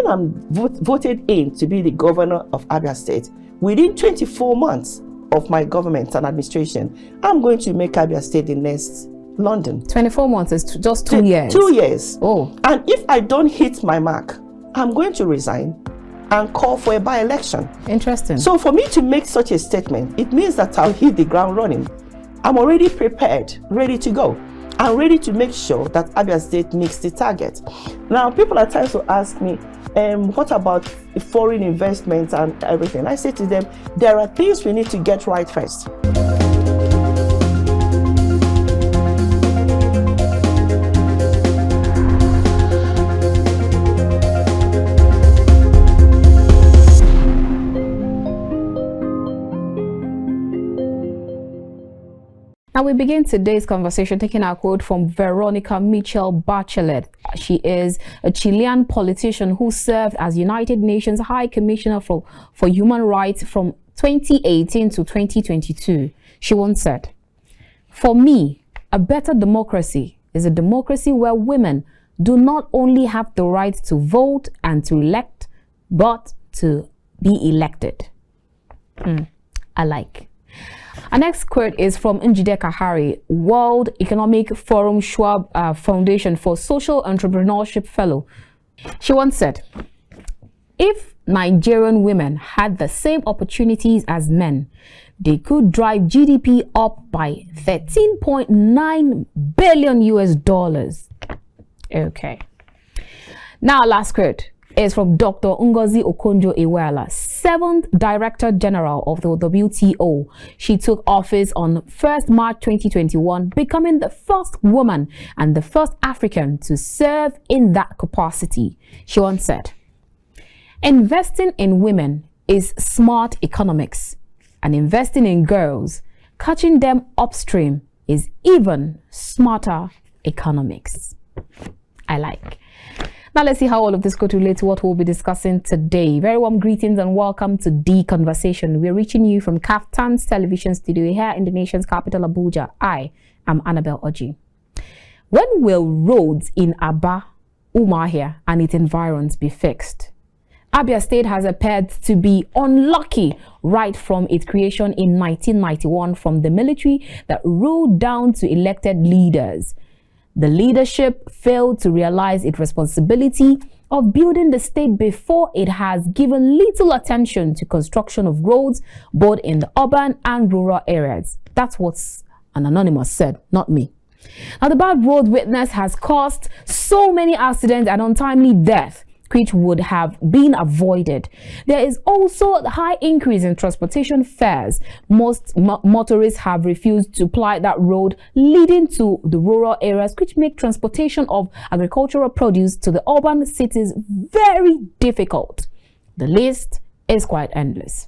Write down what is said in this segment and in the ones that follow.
when I'm voted in to be the governor of Abia State, within 24 months of my government and administration, I'm going to make Abia State the next London. 24 months is just 2 years. 2 years. Oh. And if I don't hit my mark, I'm going to resign and call for a by-election. Interesting. So for me to make such a statement, it means that I'll hit the ground running. I'm already prepared, ready to go. I'm ready to make sure that Abia State meets the target. Now, people are trying to ask me, what about foreign investment and everything? I say to them, there are things we need to get right first. Now we begin today's conversation taking our quote from Veronica Mitchell Bachelet. She is a Chilean politician who served as United Nations High Commissioner for Human Rights from 2018 to 2022. She once said, "For me, a better democracy is a democracy where women do not only have the right to vote and to elect, but to be elected." I like. Our next quote is from Njideka Hari, World Economic Forum Schwab Foundation for Social Entrepreneurship Fellow. She once said, "If Nigerian women had the same opportunities as men, they could drive GDP up by $13.9 billion US. Okay. Now, last quote is from Dr. Ngozi-Okonjo Iweala, 7th Director General of the WTO. She took office on 1st March 2021, becoming the first woman and the first African to serve in that capacity. She once said, "Investing in women is smart economics, and investing in girls, catching them upstream, is even smarter economics." I like. Now let's see how all of this could relate to what we'll be discussing today. Very warm greetings and welcome to The Conversation. We're reaching you from Kaftan's television studio here in the nation's capital, Abuja. I am Annabelle Oji. When will roads in Aba, Umuahia and its environs be fixed? Abia State has appeared to be unlucky right from its creation in 1991 from the military that ruled down to elected leaders. The leadership failed to realize its responsibility of building the state before it has given little attention to construction of roads, both in the urban and rural areas. That's what an anonymous said, not me. Now, the bad road witness has caused so many accidents and untimely death, which would have been avoided. There is also a high increase in transportation fares. Most motorists have refused to ply that road leading to the rural areas, which make transportation of agricultural produce to the urban cities very difficult. The list is quite endless.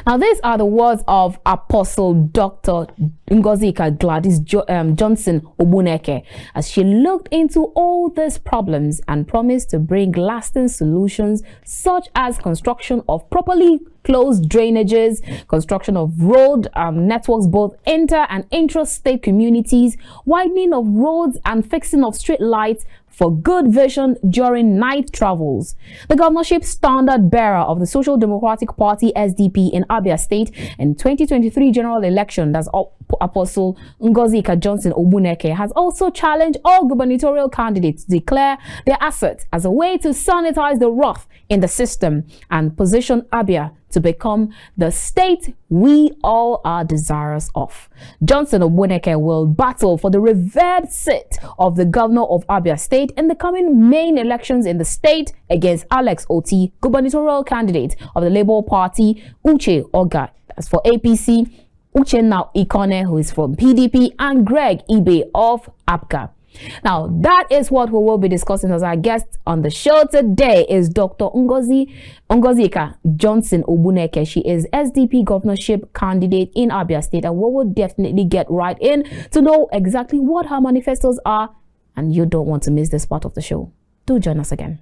Now, these are the words of Apostle Dr. Ngozika-Johnson Ogbuneke as she looked into all these problems and promised to bring lasting solutions such as construction of properly closed drainages, construction of road networks, both inter and intra-state communities, widening of roads and fixing of street lights for good vision during night travels. The governorship standard bearer of the Social Democratic Party SDP in Abia State in 2023 general election, that's Apostle Ngozika-Johnson Ogbuneke, has also challenged all gubernatorial candidates to declare their assets as a way to sanitize the wrath in the system and position Abia to become the state we all are desirous of. Johnson Ogbuneke will battle for the revered seat of the Governor of Abia State in the coming main elections in the state against Alex Otti, gubernatorial candidate of the Labour Party, Uche Ogah, that's for APC, Uchenna Ikonne, who is from PDP, and Greg Ibe of APGA. Now, that is what we will be discussing as our guest on the show today is Dr. Ngozika-Johnson Ogbuneke. She is SDP Governorship Candidate in Abia State, and we will definitely get right in to know exactly what her manifestos are, and you don't want to miss this part of the show. Do join us again.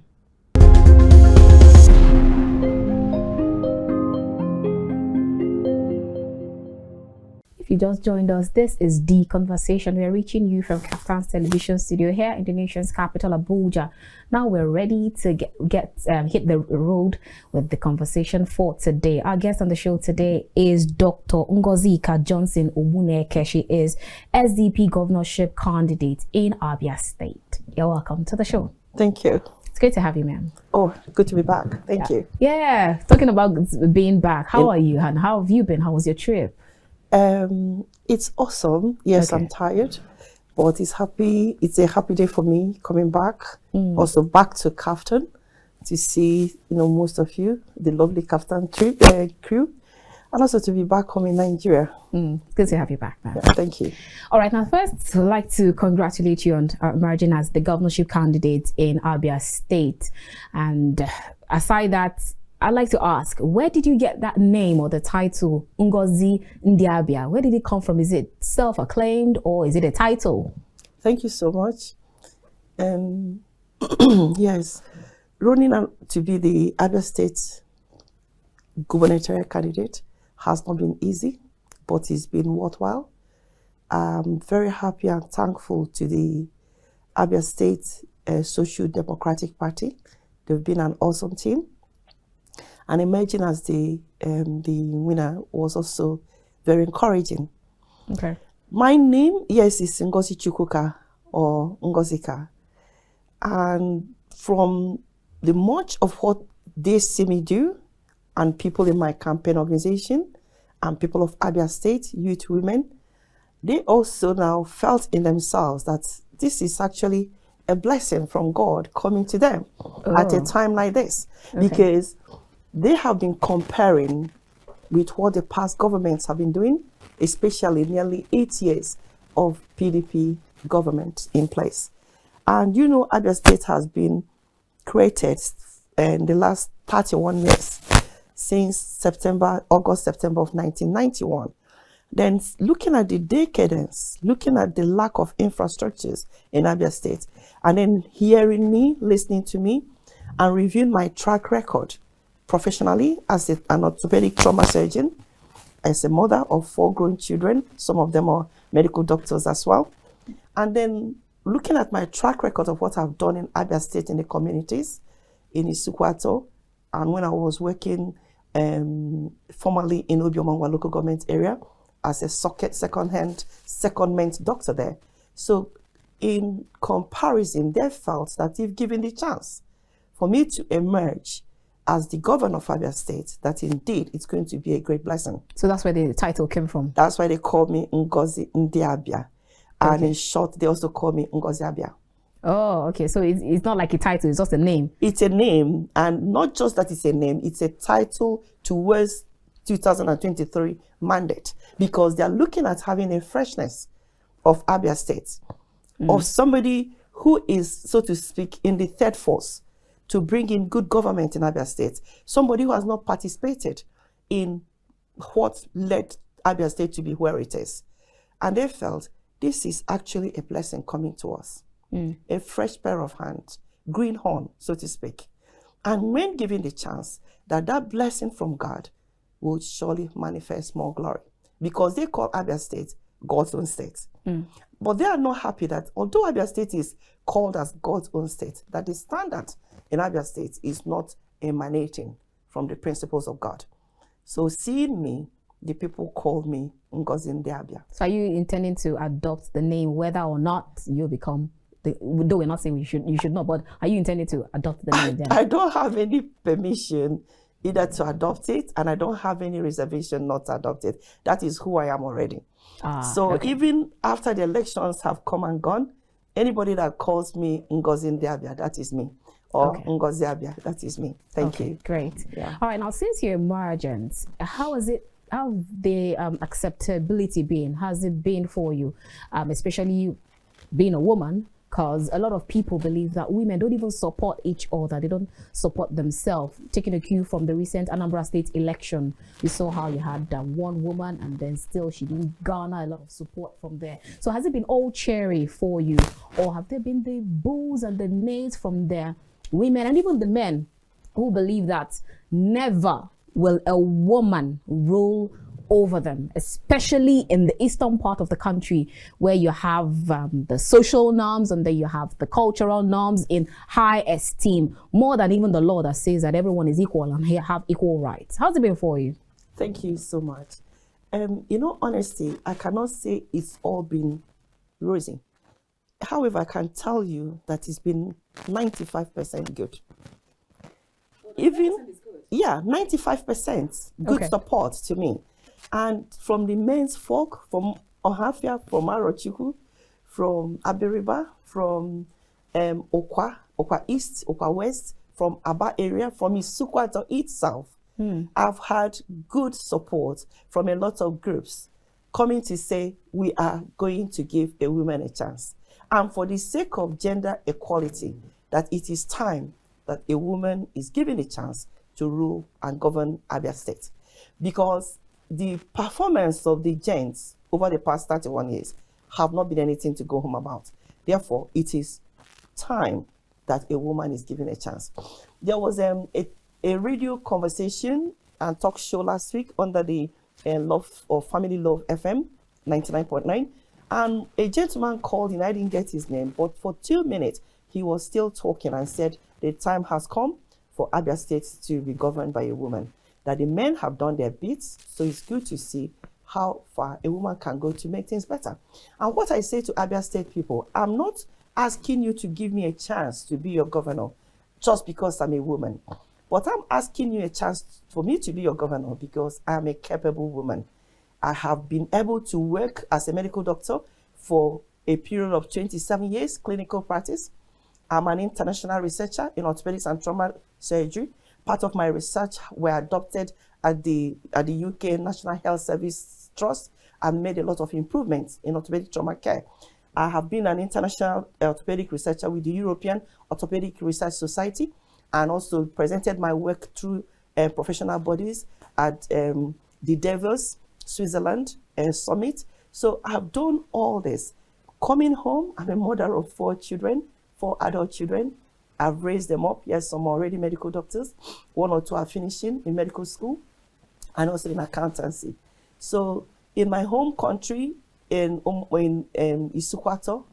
If you just joined us, this is The Conversation. We're reaching you from Captain's Television Studio here in the nation's capital, Abuja. Now we're ready to hit the road with the conversation for today. Our guest on the show today is Dr. Ngozika-Johnson Ogbuneke. She is SDP Governorship Candidate in Abia State. You're welcome to the show. Thank you. It's great to have you, ma'am. Oh, good to be back. Thank you. Yeah, talking about being back. How are you, and how have you been? How was your trip? It's awesome. Yes, okay. I'm tired, but it's a happy day for me coming back. Also back to Kaftan to see, most of you, the lovely Kaftan crew, and also to be back home in Nigeria. Good to have you back, man. Yeah, thank you. All right, now first, I'd like to congratulate you on emerging as the governorship candidate in Abia State. And aside that, I'd like to ask, where did you get that name or the title, Ngozi Ndiabia? Where did it come from? Is it self-acclaimed or is it a title? Thank you so much. Yes, running out to be the Abia State gubernatorial candidate has not been easy, but it's been worthwhile. I'm very happy and thankful to the Abia State Social Democratic Party. They've been an awesome team. And emerging as the winner was also very encouraging. Okay. My name, yes, is Ngozi Chukwuka or Ngozika. And from the much of what they see me do, and people in my campaign organization, and people of Abia State, youth women, they also now felt in themselves that this is actually a blessing from God coming to them at a time like this. Okay. Because they have been comparing with what the past governments have been doing, especially nearly 8 years of PDP government in place. And Abia State has been created in the last 31 years, since August, September of 1991. Then looking at the decadence, looking at the lack of infrastructures in Abia State, and then hearing me, listening to me, and reviewing my track record professionally as an orthopedic trauma surgeon, as a mother of 4 grown children, some of them are medical doctors as well. And then looking at my track record of what I've done in Abia State in the communities, in Isukwato, and when I was working formerly in Obiomangwa local government area as a secondment doctor there. So in comparison, they felt that if given the chance for me to emerge as the governor of Abia State, that indeed it's going to be a great blessing. So that's where the title came from? That's why they call me Ngozi Ndiabia. And in short, they also call me Ngozi Abia. Oh, okay. So it's not like a title, it's just a name. It's a name, and not just that it's a name, it's a title towards 2023 mandate, because they're looking at having a freshness of Abia State, of somebody who is, so to speak, in the third force to bring in good government in Abia State, somebody who has not participated in what led Abia State to be where it is. And they felt this is actually a blessing coming to us. A fresh pair of hands, greenhorn, so to speak. And when given the chance, that blessing from God will surely manifest more glory. Because they call Abia State God's own state. But they are not happy that although Abia State is called as God's own state, that the standard in Abia State is not emanating from the principles of God. So seeing me, the people call me Ngozi Ndiabia. So are you intending to adopt the name whether or not you become... Though we're not saying you should not, but are you intending to adopt the name then? I don't have any permission either to adopt it, and I don't have any reservation not to adopt it. That is who I am already. Even after the elections have come and gone, anybody that calls me Ngozi Ndiabia, that is me. Or Ngozi Abia, that is me. Thank you. Great. Yeah. All right, now since you're emergent, how the acceptability been? Has it been for you, especially being a woman? Because a lot of people believe that women don't even support each other. They don't support themselves. Taking a cue from the recent Anambra State election, we saw how you had one woman and then still she didn't garner a lot of support from there. So has it been all cherry for you? Or have there been the boos and the nays from the women and even the men who believe that never will a woman rule over them, especially in the eastern part of the country, where you have the social norms and then you have the cultural norms in high esteem, more than even the law that says that everyone is equal and have equal rights. How's it been for you? Thank you so much. Honestly, I cannot say it's all been rosy. However, I can tell you that it's been 95% good. Even, yeah, 95% good support to me. And from the men's folk, from Ohafia, from Arochukwu, from Abiriba, from Okwa East, Okwa West, from Aba area, from Isukwa East South, I've had good support from a lot of groups coming to say we are going to give a woman a chance. And for the sake of gender equality, that it is time that a woman is given a chance to rule and govern Abia State. Because the performance of the gents over the past 31 years have not been anything to go home about. Therefore, it is time that a woman is given a chance. There was a radio conversation and talk show last week under the Love or Family Love FM 99.9, and a gentleman called in. I didn't get his name, but for 2 minutes he was still talking and said the time has come for Abia State to be governed by a woman, that the men have done their bits, so it's good to see how far a woman can go to make things better. And what I say to Abia State people, I'm not asking you to give me a chance to be your governor just because I'm a woman. But I'm asking you a chance for me to be your governor because I'm a capable woman. I have been able to work as a medical doctor for a period of 27 years, clinical practice. I'm an international researcher in orthopedics and trauma surgery. Part of my research were adopted at the UK National Health Service Trust and made a lot of improvements in orthopedic trauma care. I have been an international orthopedic researcher with the European Orthopedic Research Society, and also presented my work through professional bodies at the Davos, Switzerland Summit. So I've done all this. Coming home, I'm a mother of 4 children, 4 adult children. I've raised them up. Yes, some are already medical doctors. 1 or 2 are finishing in medical school and also in accountancy. So in my home country, in Isukwato,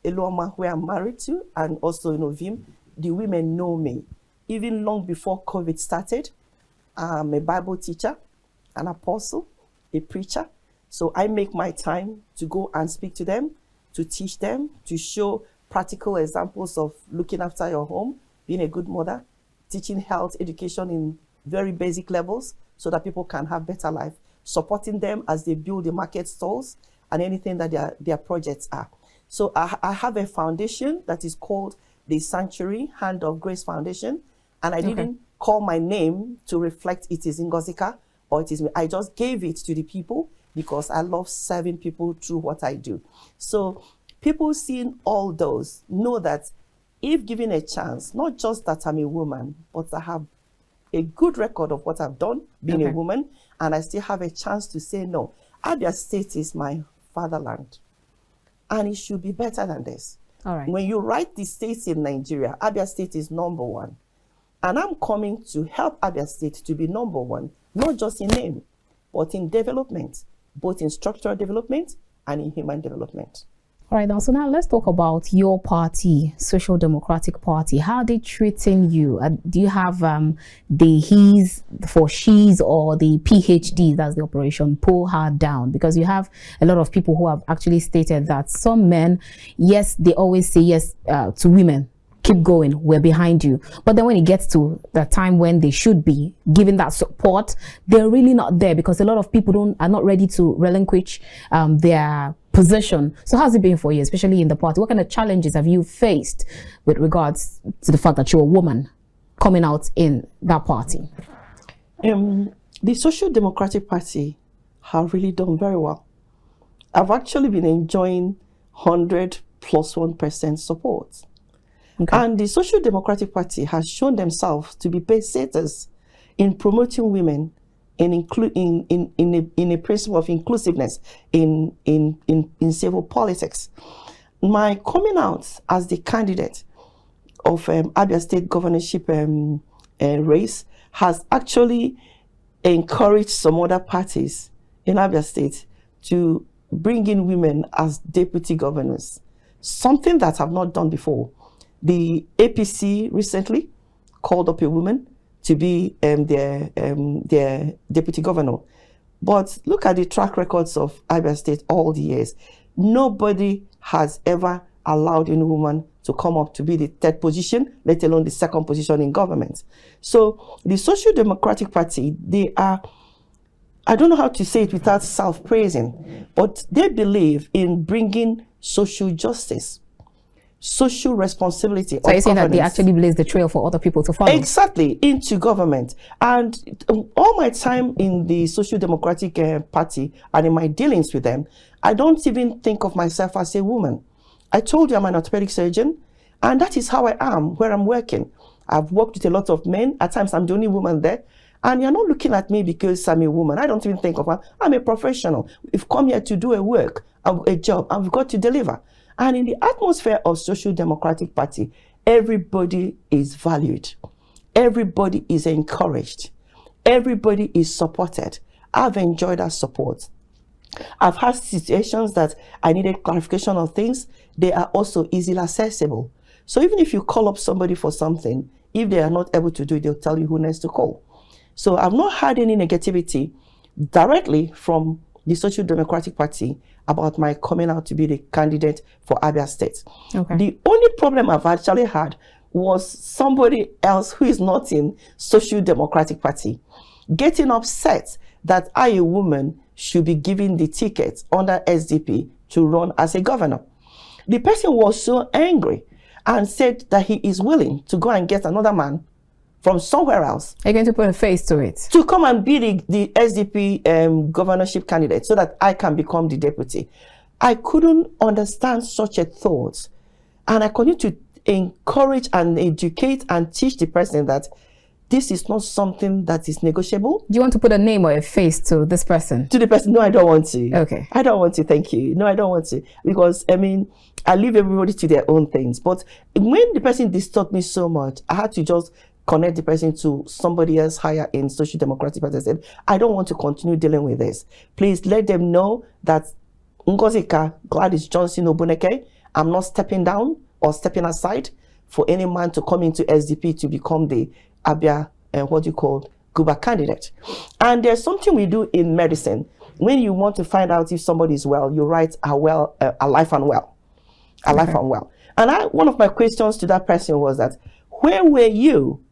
Eluoma, where I'm married to, and also in Ovim, the women know me. Even long before COVID started, I'm a Bible teacher, an apostle, a preacher. So I make my time to go and speak to them, to teach them, to show practical examples of looking after your home, being a good mother, teaching health education in very basic levels so that people can have better life, supporting them as they build the market stalls and anything that their projects are. So I have a foundation that is called the Sanctuary Hand of Grace Foundation, and I didn't call my name to reflect it is Ngozika or it is me. I just gave it to the people because I love serving people through what I do. So people seeing all those know that if given a chance, not just that I'm a woman, but I have a good record of what I've done being a woman, and I still have a chance to say no. Abia State is my fatherland, and it should be better than this. All right. When you write the states in Nigeria, Abia State is #1. And I'm coming to help Abia State to be #1, not just in name, but in development, both in structural development and in human development. All right, now, so now let's talk about your party, Social Democratic Party. How are they treating you? Do you have the he's for she's or the PhD, that's the operation, pull her down? Because you have a lot of people who have actually stated that some men, yes, they always say yes to women. Keep going, we're behind you. But then when it gets to the time when they should be giving that support, they're really not there because a lot of people are not ready to relinquish their position. So how's it been for you, especially in the party? What kind of challenges have you faced with regards to the fact that you're a woman coming out in that party? The Social Democratic Party have really done very well. I've actually been enjoying 100+1% support. Okay. And the Social Democratic Party has shown themselves to be pacesetters in promoting women in a principle of inclusiveness in civil politics. My coming out as the candidate of Abia State Governorship race has actually encouraged some other parties in Abia State to bring in women as deputy governors, something that I've not done before. The APC recently called up a woman to be their deputy governor. But look at the track records of Abia State all the years. Nobody has ever allowed any woman to come up to be the third position, let alone the second position in government. So the Social Democratic Party, they are, I don't know how to say it without self-praising, but they believe in bringing social justice, social responsibility. So you're saying that they actually blaze the trail for other people to follow? Exactly, into government. And all my time in the Social Democratic Party and in my dealings with them, I don't even think of myself as a woman. I told you I'm an orthopedic surgeon, and that is how I am, where I'm working. I've worked with a lot of men. At times, I'm the only woman there. And you're not looking at me because I'm a woman. I don't even think of her. I'm a professional. We've come here to do a work, a job, and we've got to deliver. And in the atmosphere of Social Democratic Party, everybody is valued. Everybody is encouraged. Everybody is supported. I've enjoyed that support. I've had situations that I needed clarification on things. They are also easily accessible. So even if you call up somebody for something, if they are not able to do it, they'll tell you who needs to call. So I've not had any negativity directly from the Social Democratic Party about my coming out to be the candidate for Abia State. Okay. The only problem I've actually had was somebody else who is not in Social Democratic Party getting upset that I, a woman, should be given the ticket under SDP to run as a governor. The person was so angry and said that he is willing to go and get another man from somewhere else. Are you going to put a face to it? To come and be the SDP governorship candidate so that I can become the deputy. I couldn't understand such a thought. And I continue to encourage and educate and teach the person that this is not something that is negotiable. Do you want to put a name or a face to this person? To the person? No, I don't want to. Okay. I don't want to, thank you. No, I don't want to. Because, I mean, I leave everybody to their own things. But when the person disturbed me so much, I had to just connect the person to somebody else higher in Social Democratic Party. I said, I don't want to continue dealing with this. Please let them know that Ngozika-Johnson Ogbuneke, I'm not stepping down or stepping aside for any man to come into SDP to become the Abia, Guba candidate. And there's something we do in medicine. When you want to find out if somebody is well, you write alive and well. Alive and well. And one of my questions to that person was that, where were you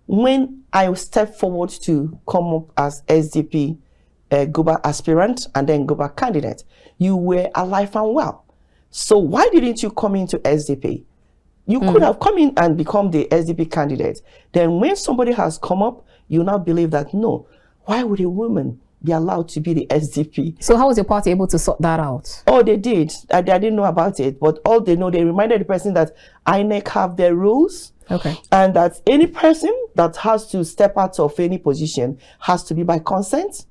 when I stepped forward to come up as SDP Guba aspirant and then Guba candidate? You were alive and well. So why didn't you come into SDP? You could have come in and become the SDP candidate. Then when somebody has come up, you now believe that, no, why would a woman be allowed to be the SDP? So how was your party able to sort that out? Oh, they did. I didn't know about it, but all they know, they reminded the person that INEC have their rules. Okay. And that any person that has to step out of any position has to be by consent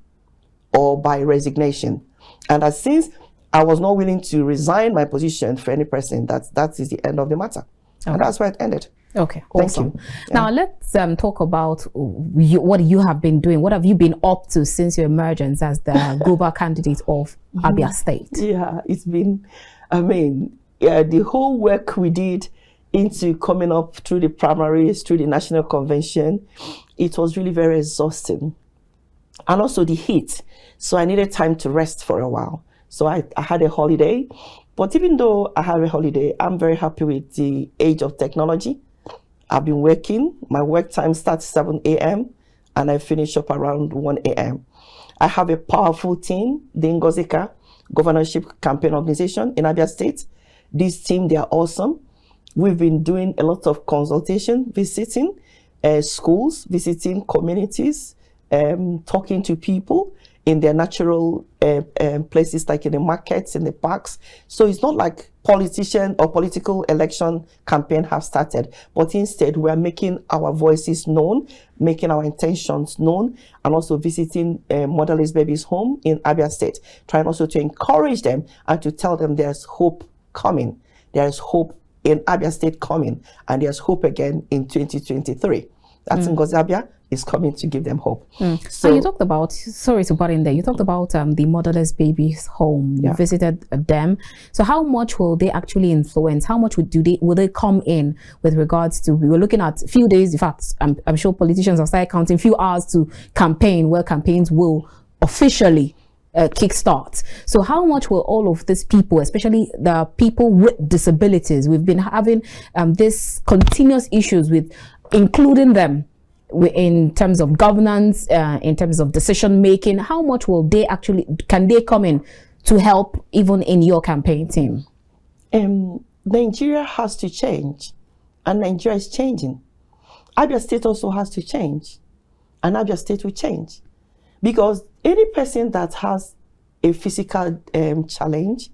or by resignation. And that since I was not willing to resign my position for any person, that is the end of the matter. Okay. And that's where it ended. Okay, awesome. Thank you. Yeah. Now let's talk about what you have been doing. What have you been up to since your emergence as the Guba candidate of Abia State? Yeah, it's been, the whole work we did into coming up through the primaries, through the national convention, it was really very exhausting. And also the heat. So I needed time to rest for a while. So I had a holiday. But even though I have a holiday, I'm very happy with the age of technology. I've been working. My work time starts 7 a.m. and I finish up around 1 a.m. I have a powerful team, the Ngozika Governorship Campaign Organization in Abia State. This team, they are awesome. We've been doing a lot of consultation, visiting schools, visiting communities, talking to people in their natural places, like in the markets, in the parks. So it's not like politician or political election campaign have started, but instead we're making our voices known, making our intentions known, and also visiting motherless babies' home in Abia State, trying also to encourage them and to tell them there's hope coming. There's hope in Abia State coming, and there's hope again in 2023. That's in Ngozika is coming to give them hope. So you talked about, sorry to butt in there, you talked about the motherless babies home. You visited them. So how much will they actually influence? How much will they come in with regards to, we were looking at a few days, in fact, I'm sure politicians have started counting few hours to campaign, where campaigns will officially kickstart. So how much will all of these people, especially the people with disabilities, we've been having this continuous issues with including them in terms of governance, in terms of decision making, how much will they actually, can they come in to help even in your campaign team? Nigeria has to change, and Nigeria is changing. Abia State also has to change, and Abia State will change. Because any person that has a physical challenge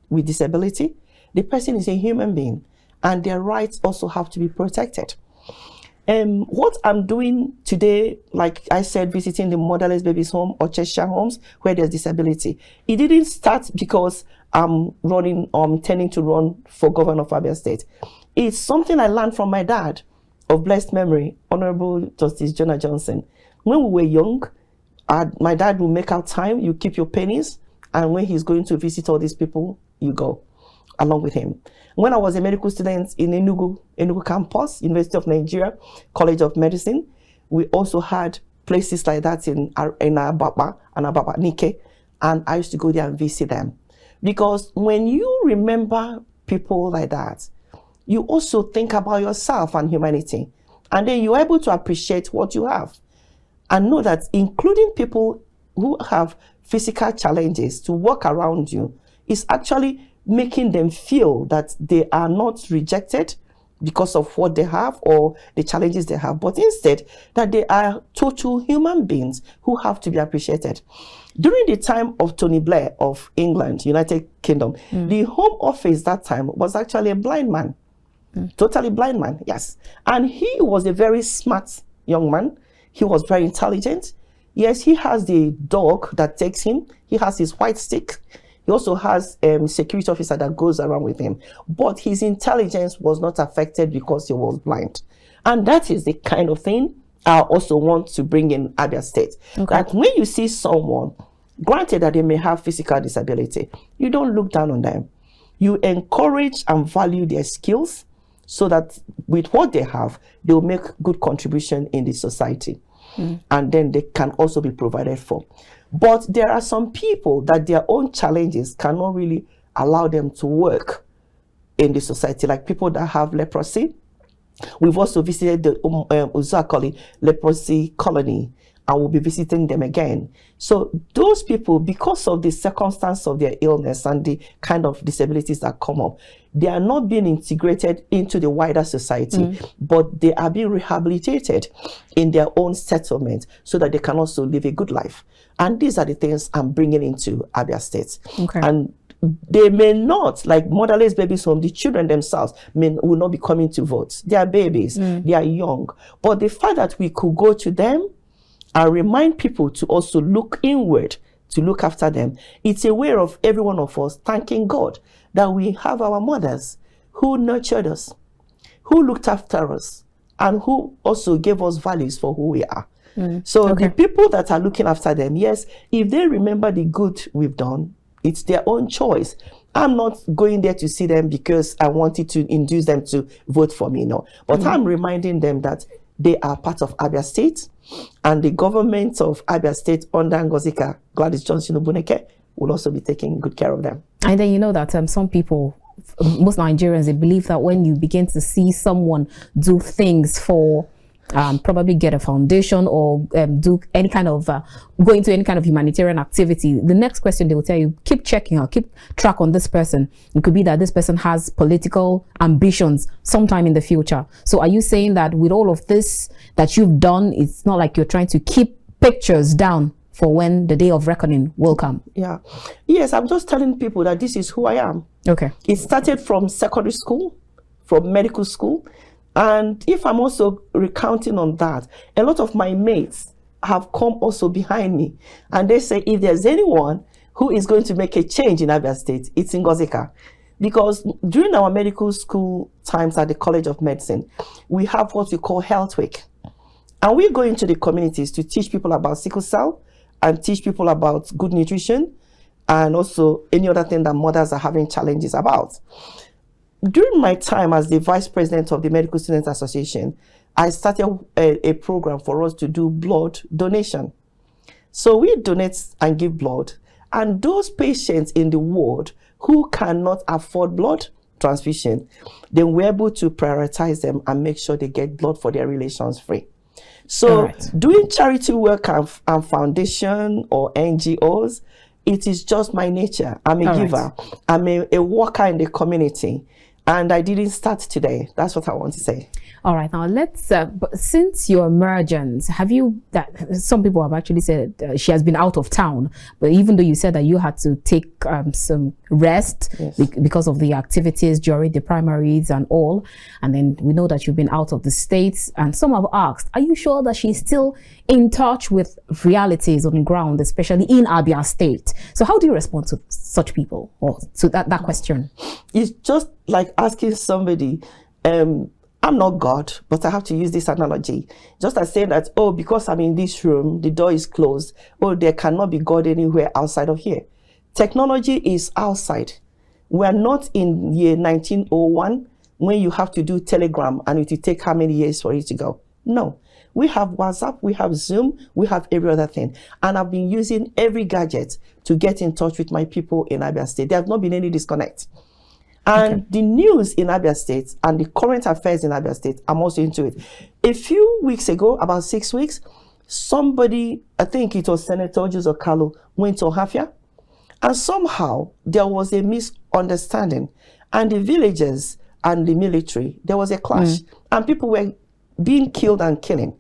with disability, the person is a human being, and their rights also have to be protected. What I'm doing today, like I said, visiting the motherless babies home or Cheshire homes where there's disability, it didn't start because I'm intending to run for governor of Abia State. It's something I learned from my dad of blessed memory, Honorable Justice Uchenna Johnson. When we were young, my dad will make out time, you keep your pennies, and when he's going to visit all these people, you go along with him. When I was a medical student in Enugu campus, University of Nigeria, College of Medicine, we also had places like that in Ababa and Ababa Nike, and I used to go there and visit them. Because when you remember people like that, you also think about yourself and humanity, and then you're able to appreciate what you have, and know that including people who have physical challenges to work around you is actually making them feel that they are not rejected because of what they have or the challenges they have, but instead that they are total human beings who have to be appreciated. During the time of Tony Blair of England, United Kingdom, the Home Office that time was actually a blind man, totally blind man, yes. And he was a very smart young man. He was very intelligent. Yes, he has the dog that takes him. He has his white stick. He also has a security officer that goes around with him. But his intelligence was not affected because he was blind. And that is the kind of thing I also want to bring in Abia State. Okay. That when you see someone, granted that they may have physical disability, you don't look down on them. You encourage and value their skills so that with what they have, they will make good contribution in the society. And then they can also be provided for. But there are some people that their own challenges cannot really allow them to work in the society, like people that have leprosy. We've also visited the Uzakoli leprosy colony, and we'll be visiting them again. So those people, because of the circumstance of their illness and the kind of disabilities that come up, they are not being integrated into the wider society, but they are being rehabilitated in their own settlement so that they can also live a good life. And these are the things I'm bringing into Abia State. Okay. And they may not, like motherless babies home, the children themselves will not be coming to vote. They are babies, they are young. But the fact that we could go to them and remind people to also look inward, to look after them, it's a way of every one of us thanking God that we have our mothers who nurtured us, who looked after us, and who also gave us values for who we are. So the people that are looking after them, yes, if they remember the good we've done, it's their own choice. I'm not going there to see them because I wanted to induce them to vote for me, no. But I'm reminding them that they are part of Abia State, and the government of Abia State under Ngozika-Johnson Ogbuneke will also be taking good care of them. And then you know that some people, most Nigerians, they believe that when you begin to see someone do things for probably get a foundation or do any kind of go into any kind of humanitarian activity, the next question they will tell you, keep checking or keep track on this person. It could be that this person has political ambitions sometime in the future. So are you saying that with all of this that you've done, it's not like you're trying to keep pictures down for when the day of reckoning will come? Yeah. Yes, I'm just telling people that this is who I am. Okay. It started from secondary school, from medical school. And if I'm also recounting on that, a lot of my mates have come also behind me. And they say, if there's anyone who is going to make a change in Abia State, it's Ngozika. Because during our medical school times at the College of Medicine, we have what we call Health Week. And we go into the communities to teach people about sickle cell and teach people about good nutrition and also any other thing that mothers are having challenges about. During my time as the vice president of the Medical Students Association, I started a program for us to do blood donation. So we donate and give blood, and those patients in the ward who cannot afford blood transfusion, then we're able to prioritize them and make sure they get blood for their relations free. So doing charity work and foundation or NGOs, it is just my nature. I'm a giver. I'm a worker in the community. And I didn't start today. That's what I want to say. All right, now let's, but since your emergence, have you, some people have actually said she has been out of town, but even though you said that you had to take some rest because of the activities during the primaries and all, and then we know that you've been out of the States, and some have asked, are you sure that she's still in touch with realities on the ground, especially in Abia State? So how do you respond to such people, or to that question? It's just like asking somebody, I'm not God, but I have to use this analogy. Just as saying that, oh, because I'm in this room, the door is closed. Oh, there cannot be God anywhere outside of here. Technology is outside. We're not in year 1901 when you have to do Telegram and it will take how many years for it to go. No. We have WhatsApp, we have Zoom, we have every other thing. And I've been using every gadget to get in touch with my people in Abia State. There have not been any disconnect. And the news in Abia State and the current affairs in Abia State, I'm also into it. A few weeks ago, about 6 weeks, somebody, I think it was Senator Joseph Kalu, went to Ohafia. And somehow there was a misunderstanding. And the villagers and the military, there was a clash. And people were being killed and killing.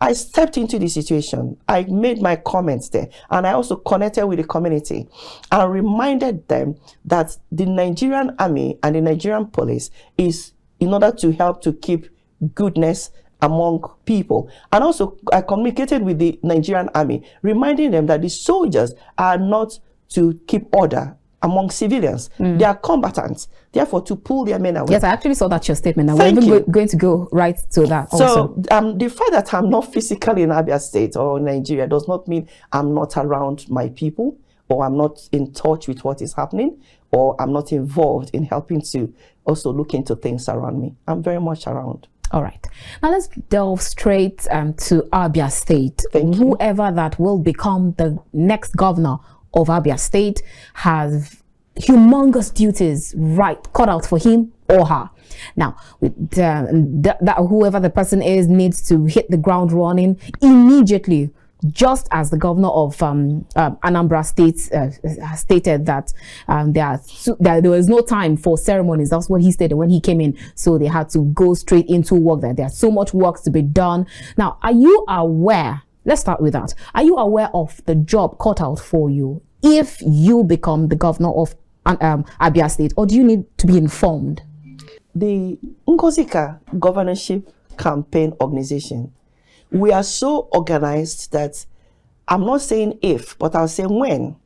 I stepped into the situation. I made my comments there. And I also connected with the community and reminded them that the Nigerian army and the Nigerian police is in order to help to keep goodness among people. And also I communicated with the Nigerian army, reminding them that the soldiers are not to keep order among civilians. They are combatants, therefore to pull their men away. Yes, I actually saw that your statement. And we're even going to go right to that also. So the fact that I'm not physically in Abia State or Nigeria does not mean I'm not around my people, or I'm not in touch with what is happening, or I'm not involved in helping to also look into things around me. I'm very much around. All right. Now let's delve straight to Abia State. Whoever that will become the next governor of Abia State has humongous duties cut out for him or her. Now, with whoever the person is needs to hit the ground running immediately, just as the governor of Anambra State stated that there was no time for ceremonies. That's what he stated when he came in. So they had to go straight into work. That there's so much work to be done. Now, are you aware? Let's start with that. Are you aware of the job cut out for you if you become the governor of Abia State, or do you need to be informed? The Ngozika Governorship Campaign Organization, we are so organized that I'm not saying if, but I'll say when.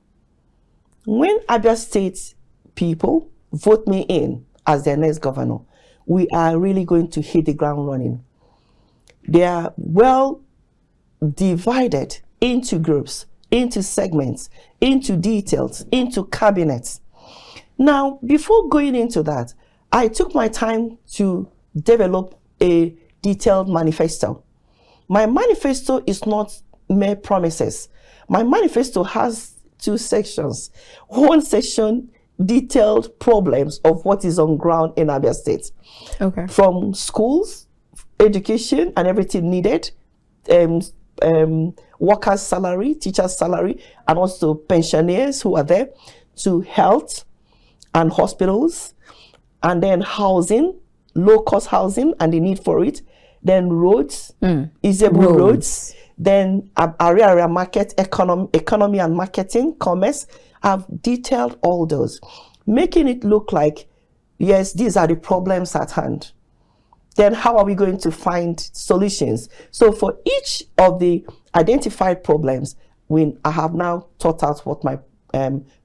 When Abia State people vote me in as their next governor, we are really going to hit the ground running. They are well divided into groups, into segments, into details, into cabinets. Now, before going into that, I took my time to develop a detailed manifesto. My manifesto is not mere promises. My manifesto has 2 sections. One section, detailed problems of what is on ground in Abia State. From schools, education, and everything needed, workers' salary, teachers' salary, and also pensioners who are there, to health and hospitals, and then housing, low-cost housing and the need for it, then roads, usable roads, then area market, economy and marketing, commerce. I've detailed all those, making it look like, yes, these are the problems at hand. Then how are we going to find solutions? So for each of the identified problems, I have now thought out what my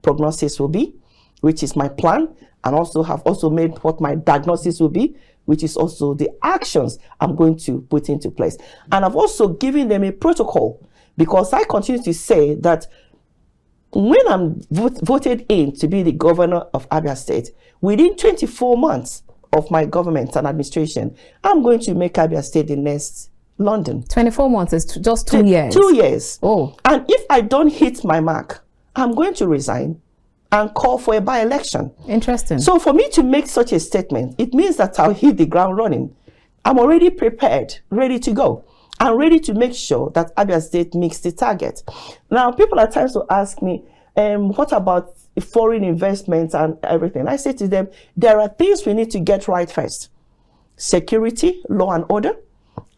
prognosis will be, which is my plan, and also have also made what my diagnosis will be, which is also the actions I'm going to put into place. And I've also given them a protocol, because I continue to say that when I'm voted in to be the governor of Abia State, within 24 months of my government and administration, I'm going to make Abia State the next London. 24 months is just 2 years. 2 years. Oh. And if I don't hit my mark, I'm going to resign and call for a by-election. Interesting. So for me to make such a statement, it means that I'll hit the ground running. I'm already prepared, ready to go. I'm ready to make sure that Abia State meets the target. Now, people at times will ask me, what about foreign investments and everything? I say to them, there are things we need to get right first. Security, law and order,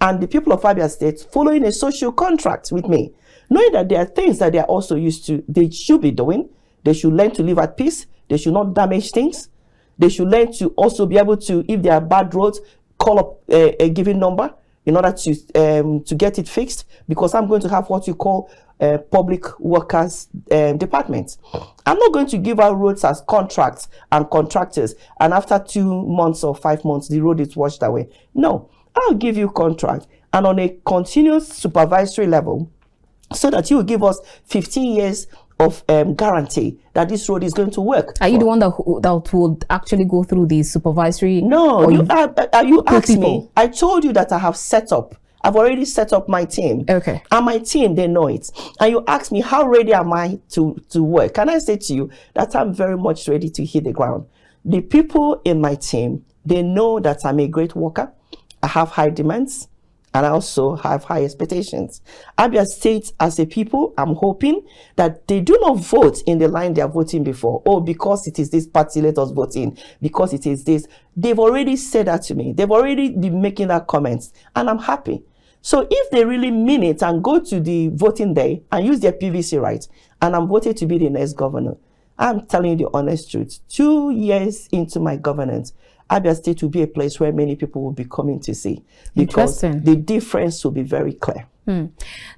and the people of Abia State following a social contract with me, knowing that there are things that they are also used to, they should be doing. They should learn to live at peace. They should not damage things. They should learn to also be able to, if there are bad roads, call up a given number in order to get it fixed, because I'm going to have what you call public workers department. I'm not going to give out roads as contracts and contractors, and after 2 months or 5 months, the road is washed away. No, I'll give you contract, and on a continuous supervisory level, so that you will give us 15 years of guarantee that this road is going to work. Are you the one that would actually go through the supervisory? No, you asked me. I told you that I have set up. I've already set up my team. Okay. And my team, they know it. And you asked me, how ready am I to work? Can I say to you that I'm very much ready to hit the ground? The people in my team, they know that I'm a great worker. I have high demands, and I also have high expectations. Abia State, as a people, I'm hoping that they do not vote in the line they are voting before. Oh, because it is this party, let us vote in. Because it is this. They've already said that to me. They've already been making that comments, and I'm happy. So if they really mean it and go to the voting day and use their PVC rights, and I'm voted to be the next governor, I'm telling you the honest truth. 2 years into my governance, Abia State will be a place where many people will be coming to see, because the difference will be very clear.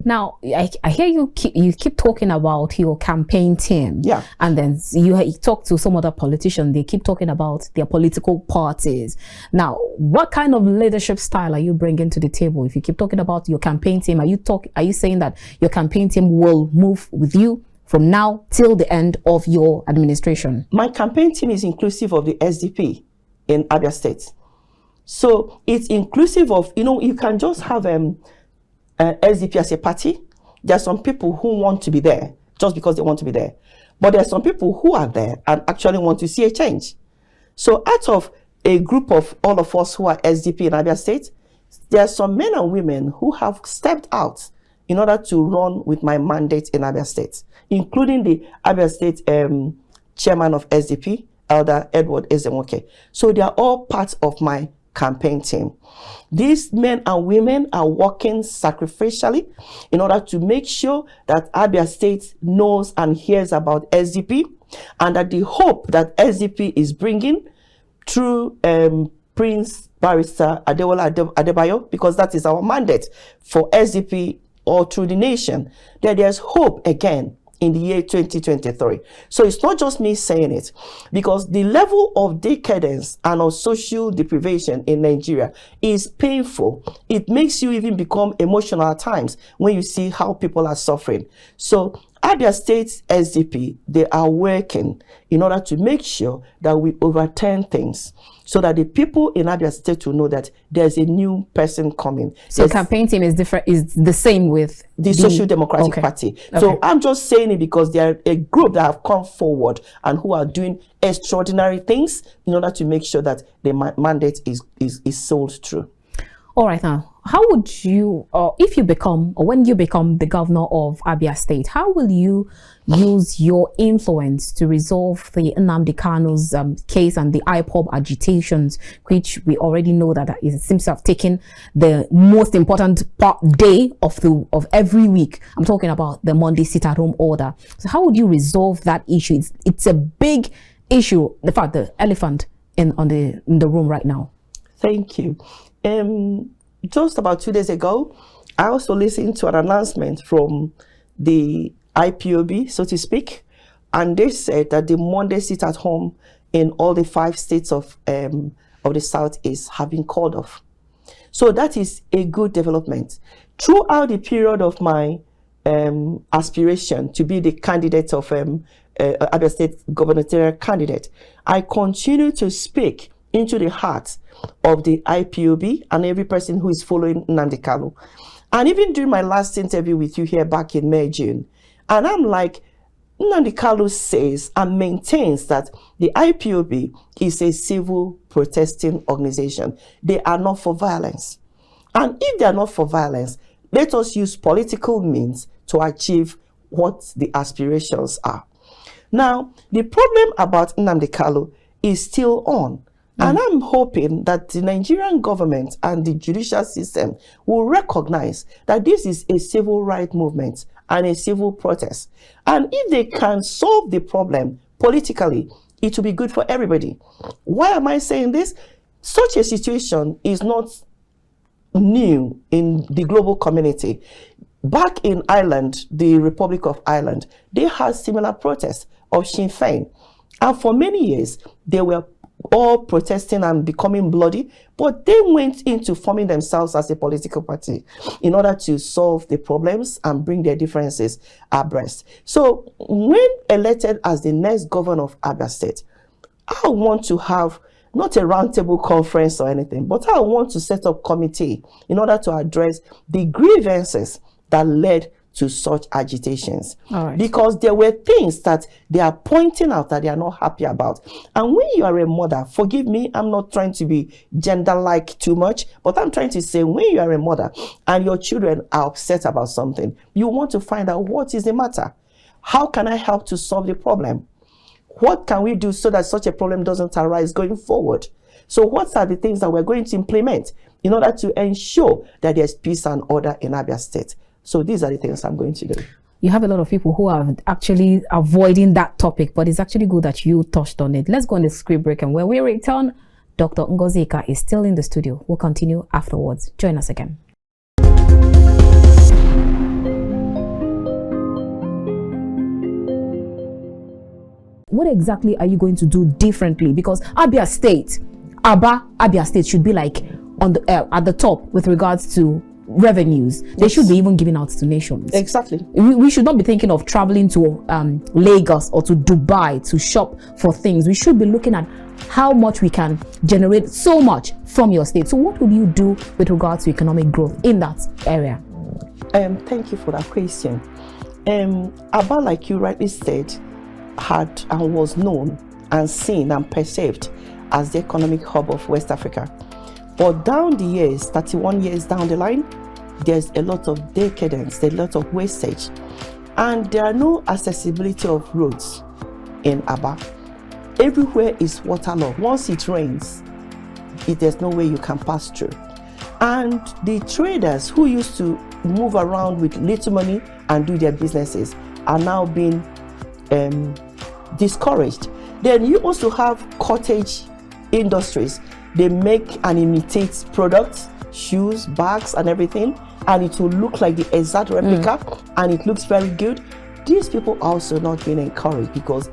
Now, I hear you keep talking about your campaign team. Yeah. And then you talk to some other politicians, they keep talking about their political parties. Now, what kind of leadership style are you bringing to the table? If you keep talking about your campaign team, are you saying that your campaign team will move with you from now till the end of your administration? My campaign team is inclusive of the SDP in Abia State. So it's inclusive of, you can just have SDP as a party. There are some people who want to be there just because they want to be there. But there are some people who are there and actually want to see a change. So out of a group of all of us who are SDP in Abia State, there are some men and women who have stepped out in order to run with my mandate in Abia State, including the Abia State chairman of SDP, Elder Edward Ezemoke. So they are all part of my campaign team. These men and women are working sacrificially in order to make sure that Abia State knows and hears about SDP, and that the hope that SDP is bringing through Prince Barrister Adewola Adebayo, because that is our mandate for SDP all through the nation, that there's hope again in the year 2023. So it's not just me saying it, because the level of decadence and of social deprivation in Nigeria is painful. It makes you even become emotional at times when you see how people are suffering. So Abia State SDP, they are working in order to make sure that we overturn things, so that the people in Abia State will know that there's a new person coming. So the campaign team is different, is the same with the Social Democratic Party. So I'm just saying it because they are a group that have come forward and who are doing extraordinary things in order to make sure that the mandate is sold through. All right, now, how would you, or if you become, or when you become the governor of Abia State, how will you use your influence to resolve the Nnamdi Kanu's case and the IPOB agitations, which we already know that it seems to have taken the most important day of every week? I'm talking about the Monday sit-at-home order. So how would you resolve that issue? It's a big issue. In fact, the elephant in the room right now. Thank you. Just about 2 days ago, I also listened to an announcement from the IPOB, so to speak, and they said that the Monday sit at home in all the 5 states of the Southeast have been called off. So that is a good development. Throughout the period of my aspiration to be the candidate of Abia State gubernatorial candidate, I continue to speak into the heart of the IPOB and every person who is following Nnamdi Kanu. And even during my last interview with you here back in May, June, and I'm like, Nnamdi Kanu says and maintains that the IPOB is a civil protesting organization. They are not for violence. And if they are not for violence, let us use political means to achieve what the aspirations are. Now, the problem about Nnamdi Kanu is still on. And I'm hoping that the Nigerian government and the judicial system will recognize that this is a civil rights movement and a civil protest. And if they can solve the problem politically, it will be good for everybody. Why am I saying this? Such a situation is not new in the global community. Back in Ireland, the Republic of Ireland, they had similar protests of Sinn Féin. And for many years, they were all protesting and becoming bloody, but they went into forming themselves as a political party in order to solve the problems and bring their differences abreast. So when elected as the next governor of Abia State, I want to have not a roundtable conference or anything, but I want to set up a committee in order to address the grievances that led to such agitations. Because there were things that they are pointing out that they are not happy about. And when you are a mother, forgive me, I'm not trying to be gender-like too much, but I'm trying to say when you are a mother and your children are upset about something, you want to find out what is the matter. How can I help to solve the problem? What can we do so that such a problem doesn't arise going forward? So what are the things that we're going to implement in order to ensure that there's peace and order in Abia State? So these are the things I'm going to do. You have a lot of people who are actually avoiding that topic, but it's actually good that you touched on it. Let's go on the script break, and when we return, Dr. Ngozika is still in the studio. We'll continue afterwards. Join us again. What exactly are you going to do differently? Because Abia State should be like on the at the top with regards to revenues. They should be even giving out to nations. Exactly. We should not be thinking of traveling to Lagos or to Dubai to shop for things. We should be looking at how much we can generate so much from your state. So what will you do with regards to economic growth in that area? Thank you for that question. Aba, like you rightly said, had and was known and seen and perceived as the economic hub of West Africa. But down the years, 31 years down the line, there's a lot of decadence, there's a lot of wastage. And there are no accessibility of roads in Aba. Everywhere is waterlogged. Once it rains, there's no way you can pass through. And the traders who used to move around with little money and do their businesses are now being discouraged. Then you also have cottage industries. They make and imitate products, shoes, bags, and everything, and it will look like the exact replica, and it looks very good. These people are also not being encouraged because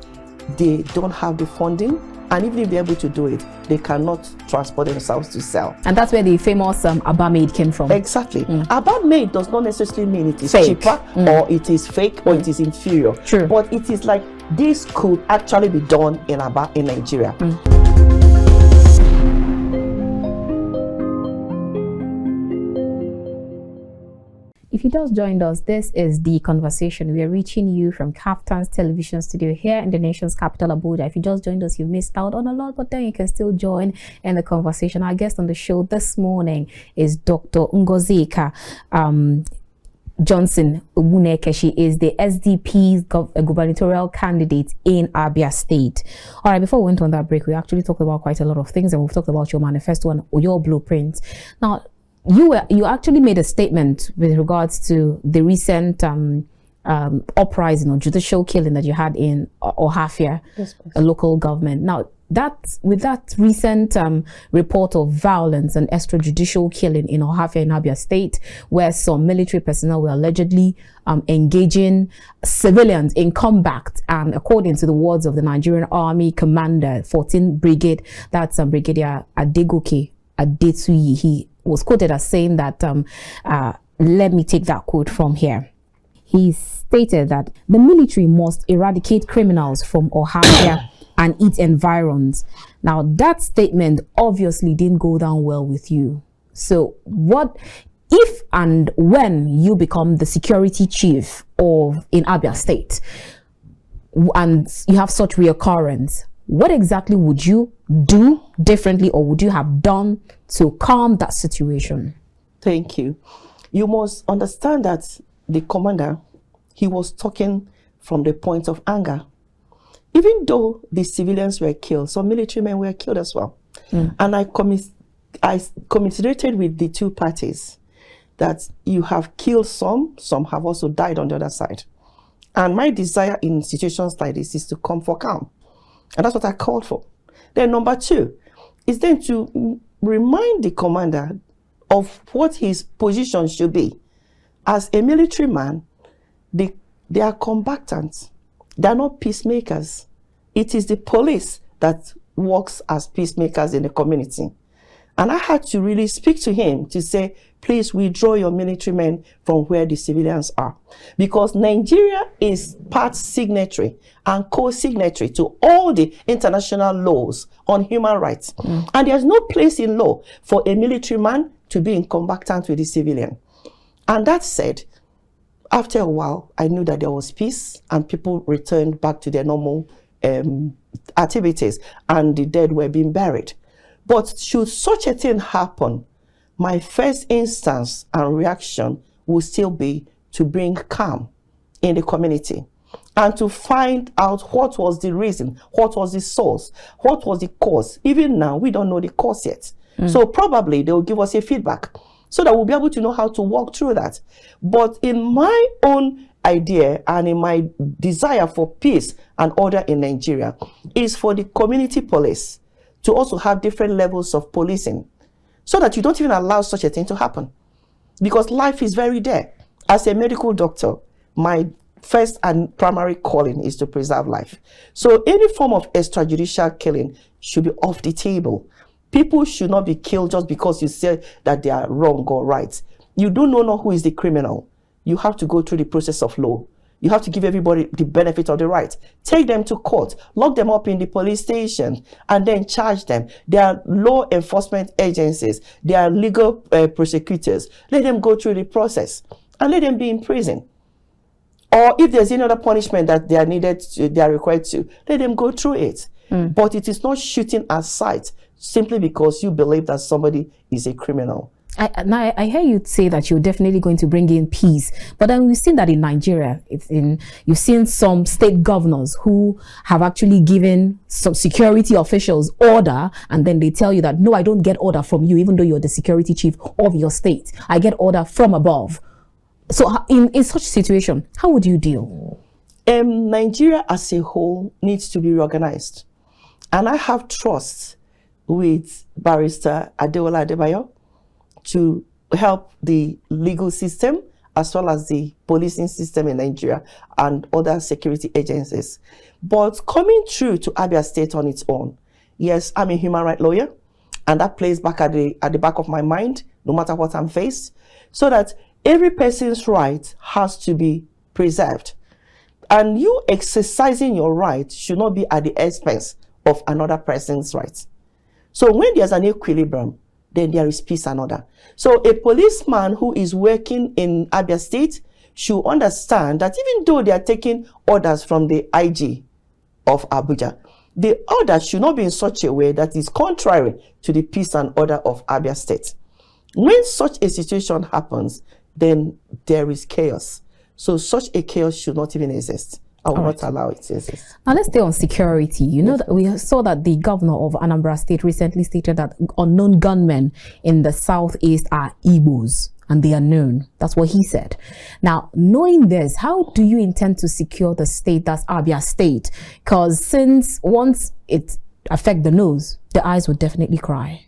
they don't have the funding, and even if they're able to do it, they cannot transport themselves to sell. And that's where the famous Aba Made came from. Exactly. Aba Made does not necessarily mean it is cheaper, or it is fake, or it is inferior. True. But it is like this could actually be done in Aba, in Nigeria. If you just joined us, this is The Conversation. We are reaching you from Kaftan's television studio here in the nation's capital, Abuja. If you just joined us, you've missed out on a lot, but then you can still join in the conversation. Our guest on the show this morning is Dr. Ngozika-Johnson Ogbuneke. She is the SDP gubernatorial candidate in Abia State. All right, before we went on that break, we actually talked about quite a lot of things, and we've talked about your manifesto and your blueprint. Now, you actually made a statement with regards to the recent uprising or judicial killing that you had in Ohafia, a local government. Now, with that recent report of violence and extrajudicial killing in Ohafia in Abia State, where some military personnel were allegedly engaging civilians in combat, and according to the words of the Nigerian Army Commander, 14th Brigade, that's Brigadier Adegoke Adetuyi, he was quoted as saying that, let me take that quote from here. He stated that the military must eradicate criminals from Ohafia and its environs. Now, that statement obviously didn't go down well with you. So what if and when you become the security chief in Abia State and you have such reoccurrence, what exactly would you do differently, or would you have done to calm that situation? Thank you. You must understand that the commander, he was talking from the point of anger. Even though the civilians were killed, some military men were killed as well. And I commiserated with the two parties that you have killed some have also died on the other side. And my desire in situations like this is to come for calm. And that's what I called for. Then number two is then to remind the commander of what his position should be. As a military man, they are combatants. They are not peacemakers. It is the police that works as peacemakers in the community. And I had to really speak to him to say, please withdraw your military men from where the civilians are. Because Nigeria is part signatory and co-signatory to all the international laws on human rights. And there's no place in law for a military man to be in combatant with the civilian. And that said, after a while, I knew that there was peace and people returned back to their normal activities and the dead were being buried. But should such a thing happen, my first instance and reaction will still be to bring calm in the community and to find out what was the reason, what was the source, what was the cause. Even now, we don't know the cause yet. So probably they will give us a feedback so that we'll be able to know how to walk through that. But in my own idea and in my desire for peace and order in Nigeria is for the community police to also have different levels of policing so that you don't even allow such a thing to happen. Because life is very dear. As a medical doctor, my first and primary calling is to preserve life. So any form of extrajudicial killing should be off the table. People should not be killed just because you say that they are wrong or right. You don't know who is the criminal. You have to go through the process of law. You have to give everybody the benefit of the right. Take them to court, lock them up in the police station, and then charge them. They are law enforcement agencies. They are legal prosecutors. Let them go through the process and let them be in prison. Or if there's any other punishment that they are required to, let them go through it. But it is not shooting at sight simply because you believe that somebody is a criminal. I hear you say that you're definitely going to bring in peace, but then we've seen that in Nigeria. You've seen some state governors who have actually given some security officials order, and then they tell you that, no, I don't get order from you, even though you're the security chief of your state. I get order from above. So in such a situation, how would you deal? Nigeria as a whole needs to be reorganized. And I have trust with Barrister Adeola Adebayo to help the legal system as well as the policing system in Nigeria and other security agencies. But coming through to Abia State on its own, yes, I'm a human rights lawyer, and that plays back at the back of my mind, no matter what I'm faced, so that every person's right has to be preserved. And you exercising your right should not be at the expense of another person's rights. So when there's an equilibrium, then there is peace and order. So a policeman who is working in Abia State should understand that even though they are taking orders from the IG of Abuja, the order should not be in such a way that is contrary to the peace and order of Abia State. When such a situation happens, then there is chaos. So such a chaos should not even exist. I will not allow it to exist. Now let's stay on security. You know that we saw that the governor of Anambra State recently stated that unknown gunmen in the southeast are Igbos, and they are known. That's what he said. Now, knowing this, how do you intend to secure the state, that's Abia State? Because since once affect the nose, the eyes would definitely cry.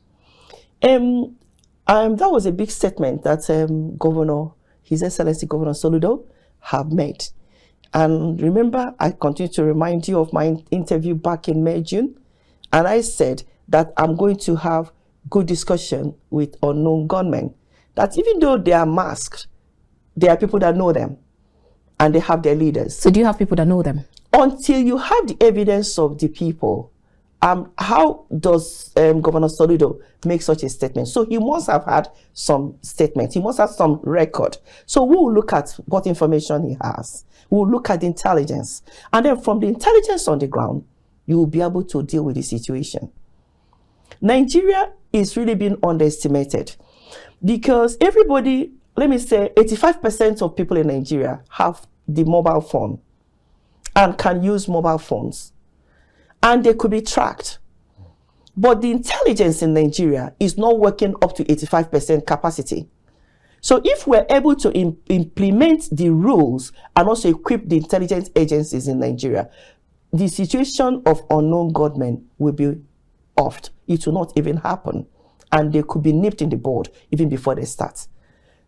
That was a big statement that His Excellency Governor Soludo have made. And remember, I continue to remind you of my interview back in May, June. And I said that I'm going to have good discussion with unknown gunmen. That even though they are masked, there are people that know them. And they have their leaders. So do you have people that know them? Until you have the evidence of the people, how does Governor Soludo make such a statement? So he must have had some statement. He must have some record. So we will look at what information he has. We will look at the intelligence. And then from the intelligence on the ground, you will be able to deal with the situation. Nigeria is really being underestimated because everybody, let me say 85% of people in Nigeria have the mobile phone and can use mobile phones. And they could be tracked. But the intelligence in Nigeria is not working up to 85% capacity. So if we're able to implement the rules and also equip the intelligence agencies in Nigeria, the situation of unknown gunmen will be off. It will not even happen. And they could be nipped in the bud even before they start.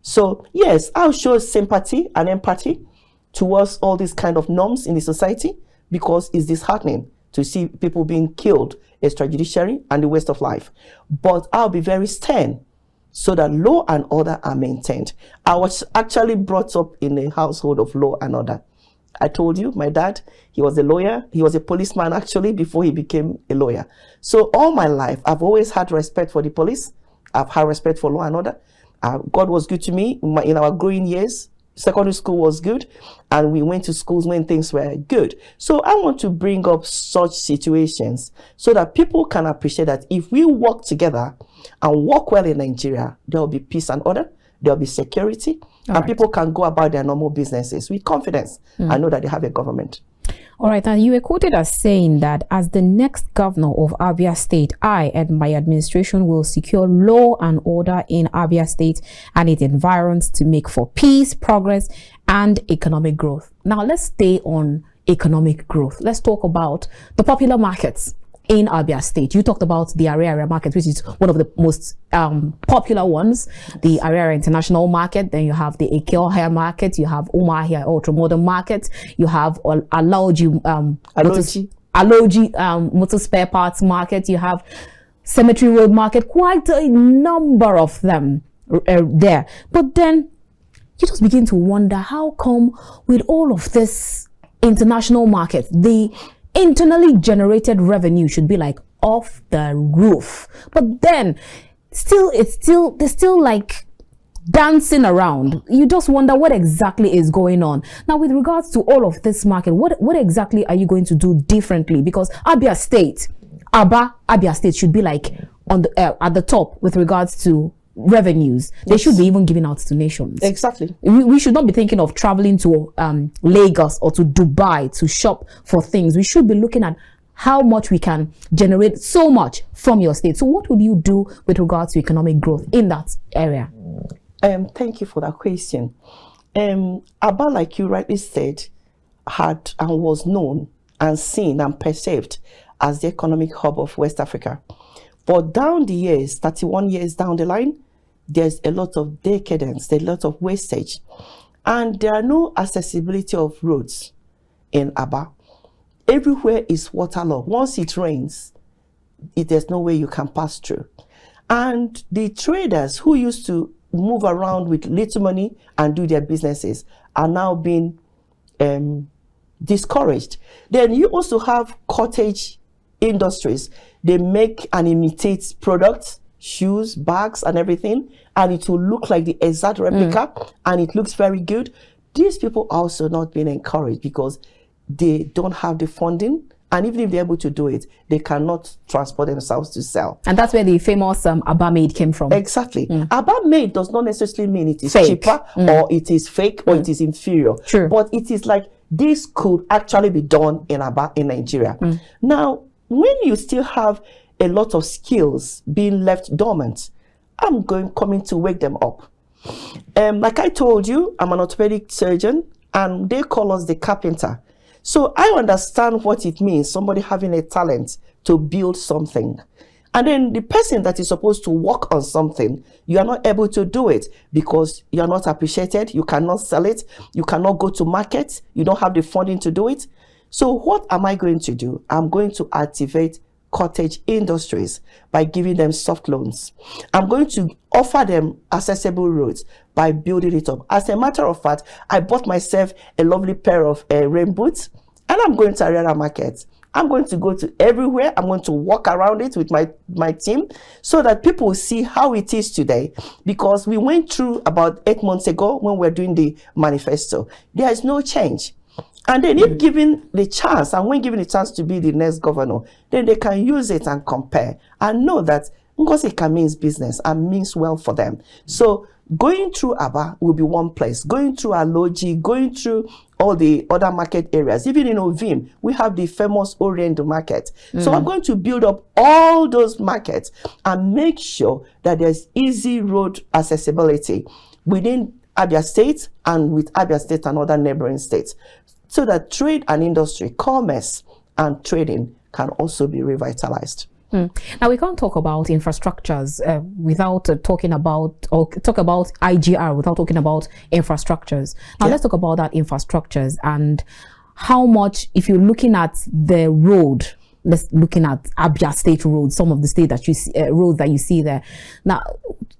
So yes, I'll show sympathy and empathy towards all these kind of norms in the society because it's disheartening to see people being killed extrajudiciary and the waste of life. But I'll be very stern so that law and order are maintained. I was actually brought up in a household of law and order. I told you, my dad, he was a lawyer. He was a policeman actually before he became a lawyer. So all my life, I've always had respect for the police. I've had respect for law and order. God was good to me in our growing years. Secondary school was good, and we went to schools when things were good. So I want to bring up such situations so that people can appreciate that if we work together and work well in Nigeria, there will be peace and order, there will be security, and people can go about their normal businesses with confidence and know that they have a government. All right, and you were quoted as saying that as the next governor of Abia State, I and my administration will secure law and order in Abia State and its environs to make for peace, progress, and economic growth. Now, let's stay on economic growth. Let's talk about the popular markets in Abia State. You talked about the area market, which is one of the most popular ones, the area international market. Then you have the Ekeohia market, you have Umuahia ultra modern market, you have Aloji motor spare parts market, you have Cemetery Road market, quite a number of them there. But then you just begin to wonder, how come with all of this international market, the internally generated revenue should be like off the roof, but then they're still like dancing around. You just wonder what exactly is going on. Now, with regards to all of this market, what exactly are you going to do differently? Because Abia State should be like on the at the top with regards to revenues. They should be even giving out to nations. Exactly. We should not be thinking of traveling to Lagos or to Dubai to shop for things. We should be looking at how much we can generate so much from your state. So what would you do with regards to economic growth in that area? Thank you for that question. Aba, like you rightly said, had and was known and seen and perceived as the economic hub of West Africa. But down the years, 31 years down the line, there's a lot of decadence, there's a lot of wastage. And there are no accessibility of roads in Aba. Everywhere is waterlogged. Once it rains, there's no way you can pass through. And the traders who used to move around with little money and do their businesses are now being discouraged. Then you also have cottage industries. They make and imitate products, shoes, bags, and everything, and it will look like the exact replica, and it looks very good. These people are also not being encouraged because they don't have the funding, and even if they're able to do it, they cannot transport themselves to sell. And that's where the famous Aba Made came from. Exactly. Aba Made does not necessarily mean it is cheaper, or it is fake, or it is inferior. True. But it is like, this could actually be done in Aba, in Nigeria. Now, when you still have a lot of skills being left dormant, I'm coming to wake them up. Like I told you, I'm an orthopedic surgeon, and they call us the carpenter. So I understand what it means, somebody having a talent to build something. And then the person that is supposed to work on something, you are not able to do it because you are not appreciated, you cannot sell it, you cannot go to market, you don't have the funding to do it. So what am I going to do? I'm going to activate cottage industries by giving them soft loans. I'm going to offer them accessible roads by building it up. As a matter of fact, I bought myself a lovely pair of rain boots, and I'm going to Ariana Market. I'm going to go to everywhere. I'm going to walk around it with my team so that people will see how it is today. Because we went through about 8 months ago when we were doing the manifesto. There is no change. And then if given the chance, and when given the chance to be the next governor, then they can use it and compare and know that Ngozika means business and means well for them. So going through Aba will be one place. Going through Aloji, going through all the other market areas. Even in Ovim, we have the famous Orient market. So I'm going to build up all those markets and make sure that there's easy road accessibility within Abia State and with Abia State and other neighboring states, so that trade and industry, commerce and trading can also be revitalized. Now, we can't talk about infrastructures without talking about, or talk about IGR without talking about infrastructures. Now, let's talk about that infrastructures and how much, if you're looking at the road, looking at Abia State roads, some of the state that you see, roads that you see there. Now,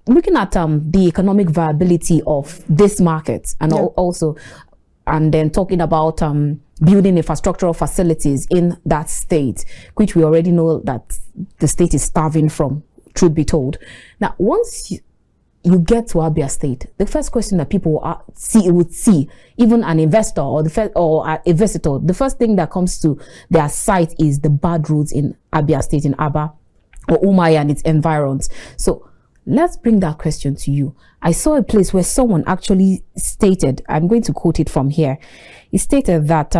looking at the economic viability of this market and also, and then talking about building infrastructural facilities in that state, which we already know that the state is starving from, truth be told. Now, once you get to Abia State, the first question that people would see, even an investor or a visitor, the first thing that comes to their sight is the bad roads in Abia State, in Aba or Umuahia and its environs. So let's bring that question to you. I saw a place where someone actually stated, I'm going to quote it from here. He stated that,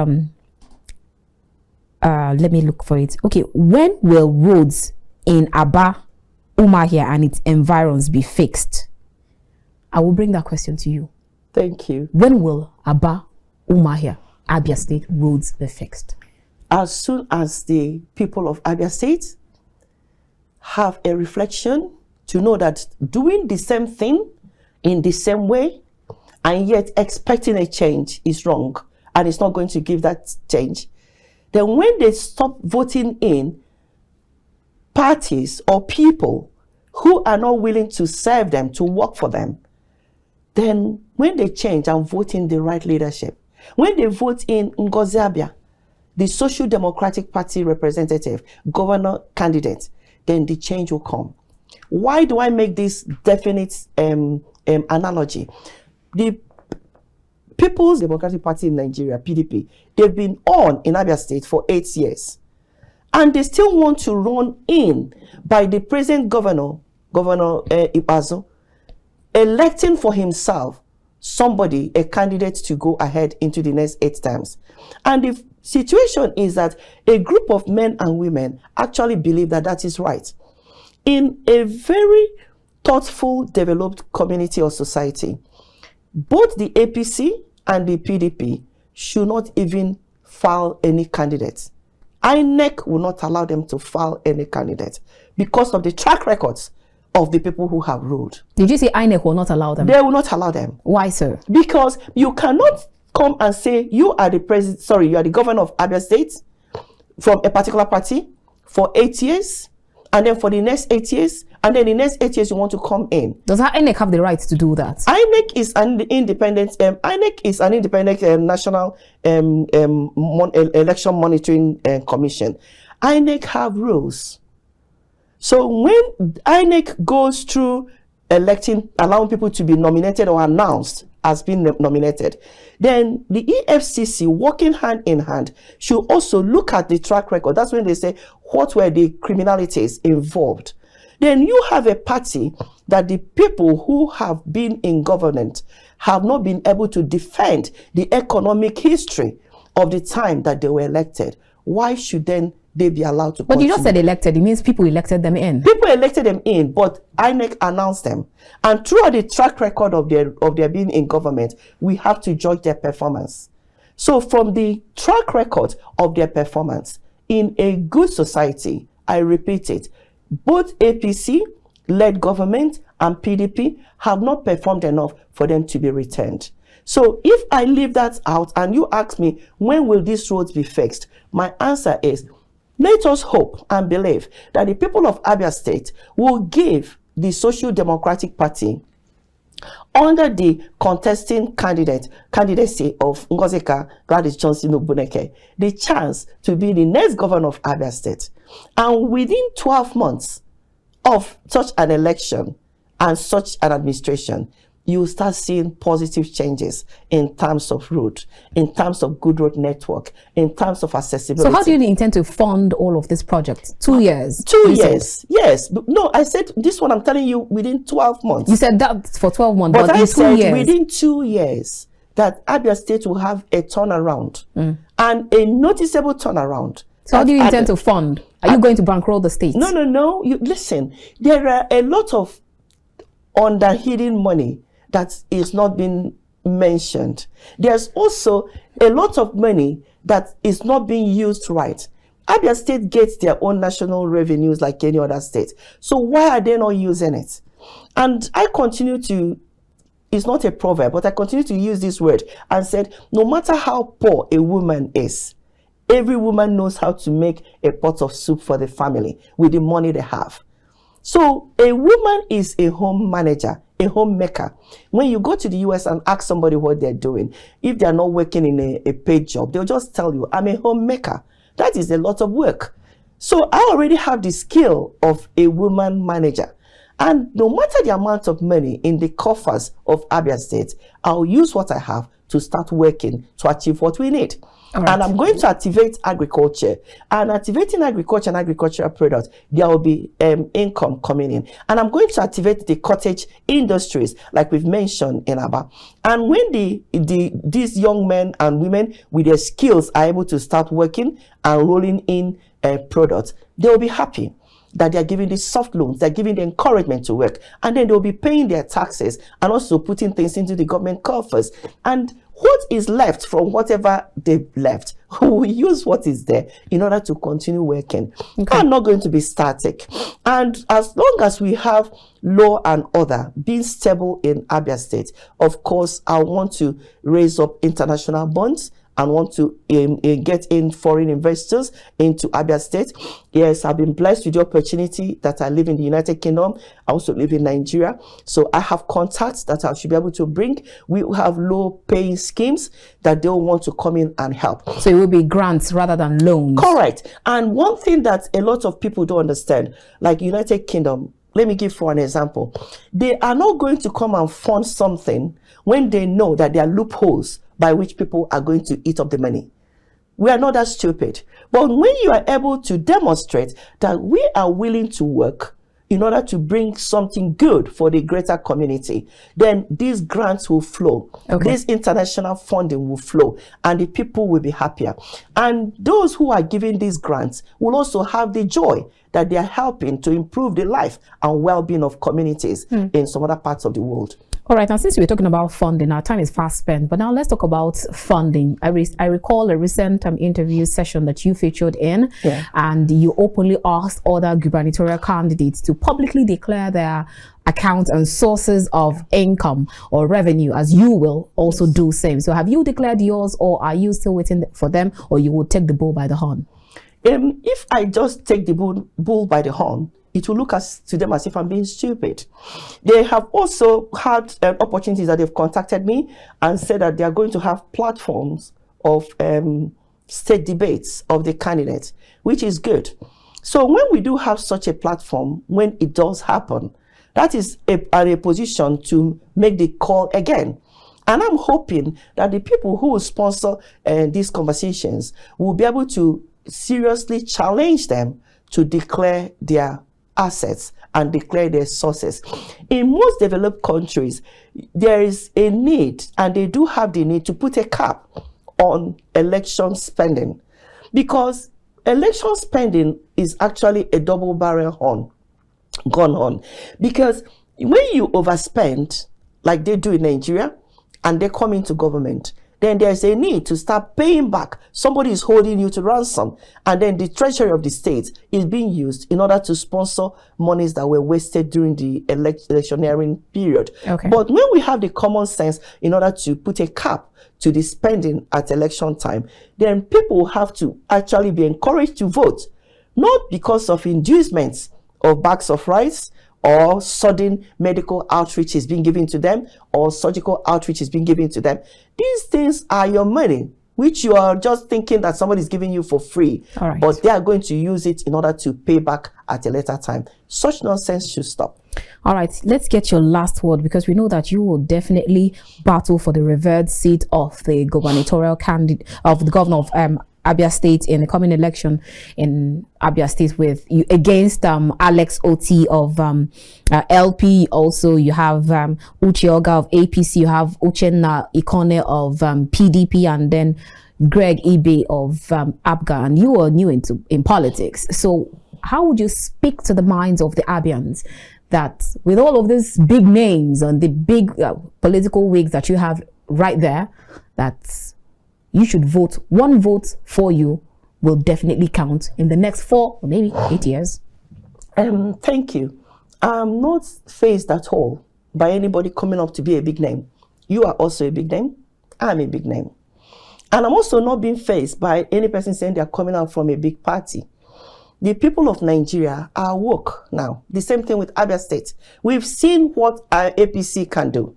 let me look for it. Okay, when will roads in Aba, Umuahia and its environs be fixed? I will bring that question to you. Thank you. When will Aba, Umuahia, Abia State roads be fixed? As soon as the people of Abia State have a reflection to know that doing the same thing in the same way and yet expecting a change is wrong and it's not going to give that change, then when they stop voting in parties or people who are not willing to serve them, to work for them, then when they change and vote in the right leadership, when they vote in Ngozika, the Social Democratic Party representative, governor candidate, then the change will come. Why do I make this definite analogy? The People's Democratic Party in Nigeria, PDP, they've been on in Abia State for 8 years. And they still want to run in by the present governor, Governor Ibazo, electing for himself somebody, a candidate to go ahead into the next 8 terms. And the situation is that a group of men and women actually believe that that is right. In a very thoughtful, developed community or society, both the APC and the PDP should not even file any candidates. INEC will not allow them to file any candidate because of the track records of the people who have ruled. Did you say INEC will not allow them? They will not allow them. Why, sir? Because you cannot come and say you are the president, sorry, you are the governor of Abia State from a particular party for 8 years, and then for the next 8 years, and then the next 8 years you want to come in. Does INEC have the right to do that? INEC is an independent. INEC is an independent national election monitoring commission. INEC have rules. So when INEC goes through electing, allowing people to be nominated or announced as being nominated, then the EFCC, working hand in hand, should also look at the track record. That's when they say, what were the criminalities involved? Then you have a party that the people who have been in government have not been able to defend the economic history of the time that they were elected. Why should then they be allowed to continue? You just said elected. It means people elected them in. People elected them in, but INEC announced them. And throughout the track record of their being in government, we have to judge their performance. So from the track record of their performance in a good society, I repeat it, both APC-led government and PDP have not performed enough for them to be returned. So if I leave that out and you ask me, when will these roads be fixed? My answer is, let us hope and believe that the people of Abia State will give the Social Democratic Party, under the contesting candidacy of Ngozika-Johnson Ogbuneke, the chance to be the next governor of Abia State. And within 12 months of such an election and such an administration, you start seeing positive changes in terms of road, in terms of good road network, in terms of accessibility. So how do you intend to fund all of this project? 2 years? 2 years, yes. But no, I said this one, I'm telling you, within 12 months. You said that for 12 months, but I in 2 years. Within 2 years, that Abia State will have a turnaround and a noticeable turnaround. So how do you intend to fund? Are you going to bankroll the state? No. You listen, there are a lot of underhidden money that is not being mentioned. There's also a lot of money that is not being used right. Abia State gets their own national revenues like any other state. So why are they not using it? And I continue to, it's not a proverb, but I continue to use this word and said, no matter how poor a woman is, every woman knows how to make a pot of soup for the family with the money they have. So a woman is a home manager, a homemaker. When you go to the US and ask somebody what they're doing, if they're not working in a paid job, they'll just tell you, I'm a homemaker. That is a lot of work. So I already have the skill of a woman manager. And no matter the amount of money in the coffers of Abia State, I'll use what I have to start working to achieve what we need. Right. And I'm going to activate agriculture. And activating agriculture and agricultural products, there will be income coming in. And I'm going to activate the cottage industries, like we've mentioned in Aba. And when these young men and women with their skills are able to start working and rolling in products, they'll be happy that they're giving the soft loans, they're giving the encouragement to work, and then they'll be paying their taxes and also putting things into the government coffers. And what is left from whatever they've left, we use what is there in order to continue working. Okay. I'm not going to be static. And as long as we have law and order being stable in Abia State, of course, I want to raise up international bonds. I want to get in foreign investors into Abia State. Yes, I've been blessed with the opportunity that I live in the United Kingdom. I also live in Nigeria. So I have contacts that I should be able to bring. We have low-paying schemes that they'll want to come in and help. So it will be grants rather than loans. Correct. And one thing that a lot of people don't understand, like United Kingdom, let me give for an example. They are not going to come and fund something when they know that there are loopholes by which people are going to eat up the money. We are not that stupid. But when you are able to demonstrate that we are willing to work in order to bring something good for the greater community, then these grants will flow. Okay. This international funding will flow, and the people will be happier. And those who are giving these grants will also have the joy that they are helping to improve the life and well-being of communities in some other parts of the world. All right, now since we're talking about funding, our time is fast spent, but now let's talk about funding. I recall a recent interview session that you featured in, and you openly asked other gubernatorial candidates to publicly declare their accounts and sources of income or revenue, as you will also do same. So have you declared yours, or are you still waiting for them, or you will take the bull by the horn? If I just take the bull by the horn, it will look to them as if I'm being stupid. They have also had opportunities that they've contacted me and said that they are going to have platforms of state debates of the candidates, which is good. So when we do have such a platform, when it does happen, that is a position to make the call again. And I'm hoping that the people who will sponsor these conversations will be able to seriously challenge them to declare their assets and declare their sources. In most developed countries, there is a need, and they do have the need, to put a cap on election spending, because election spending is actually a double-barrel gun on. Because when you overspend, like they do in Nigeria, and they come into government, then there's a need to start paying back. Somebody is holding you to ransom, and then the treasury of the state is being used in order to sponsor monies that were wasted during the electioneering period. Okay. But when we have the common sense in order to put a cap to the spending at election time, then people have to actually be encouraged to vote, not because of inducements of bags of rice, or sudden medical outreach is being given to them, or surgical outreach is being given to them. These things are your money, which you are just thinking that somebody is giving you for free. All right. But they are going to use it in order to pay back at a later time. Such nonsense should stop. All right, let's get your last word, because we know that you will definitely battle for the revered seat of the gubernatorial candidate of the governor of Abia State in the coming election in Abia State with you against Alex Otti of LP. Also, you have Uche Ogah of APC. You have Uchenna Ikonne of PDP, and then Greg Ibe of APGA. And you are new in politics, so how would you speak to the minds of the Abians that with all of these big names and the big political wigs that you have right there, that you should vote? One vote for you will definitely count in the next 4 or maybe 8 years. Thank you. I'm not fazed at all by anybody coming up to be a big name. You are also a big name. I'm a big name. And I'm also not being fazed by any person saying they're coming out from a big party. The people of Nigeria are woke now. The same thing with Abia State. We've seen what our APC can do.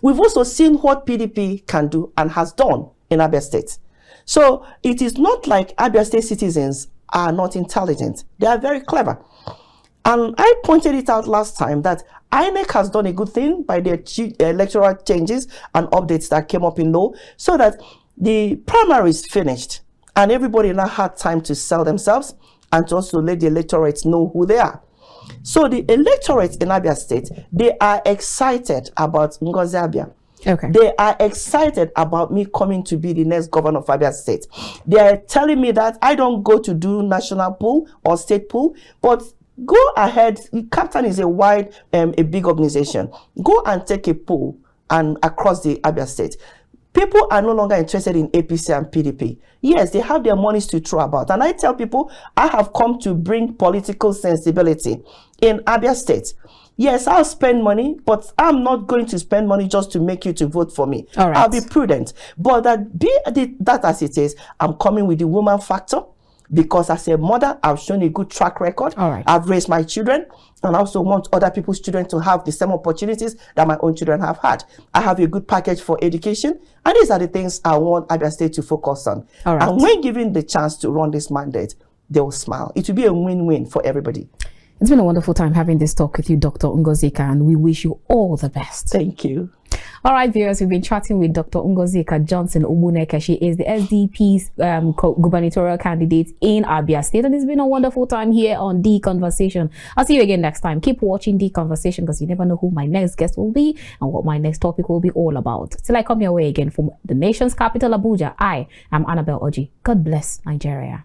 We've also seen what PDP can do and has done in Abia State. So it is not like Abia State citizens are not intelligent. They are very clever. And I pointed it out last time that INEC has done a good thing by their electoral changes and updates that came up in law, so that the primary is finished and everybody now had time to sell themselves and to also let the electorate know who they are. So the electorate in Abia State, they are excited about Ngozika. Okay. They are excited about me coming to be the next governor of Abia State. They are telling me that I don't go to do national pool or state pool, but go ahead. Captain is a big organization. Go and take a poll and across the Abia State. People are no longer interested in APC and PDP. Yes, they have their monies to throw about. And I tell people, I have come to bring political sensibility in Abia State. Yes, I'll spend money, but I'm not going to spend money just to make you to vote for me. All right. I'll be prudent. But that as it is, I'm coming with the woman factor, because as a mother, I've shown a good track record. All right. I've raised my children, and I also want other people's children to have the same opportunities that my own children have had. I have a good package for education, and these are the things I want Abia State to focus on. All right. And when given the chance to run this mandate, they will smile. It will be a win-win for everybody. It's been a wonderful time having this talk with you, Dr. Ngozika, and we wish you all the best. Thank you. All right, viewers, we've been chatting with Dr. Ngozika-Johnson Ogbuneke. She is the SDP's gubernatorial candidate in Abia State, and it's been a wonderful time here on The Conversation. I'll see you again next time. Keep watching The Conversation, because you never know who my next guest will be and what my next topic will be all about. Till I come your way again from the nation's capital, Abuja, I am Annabelle Oji. God bless Nigeria.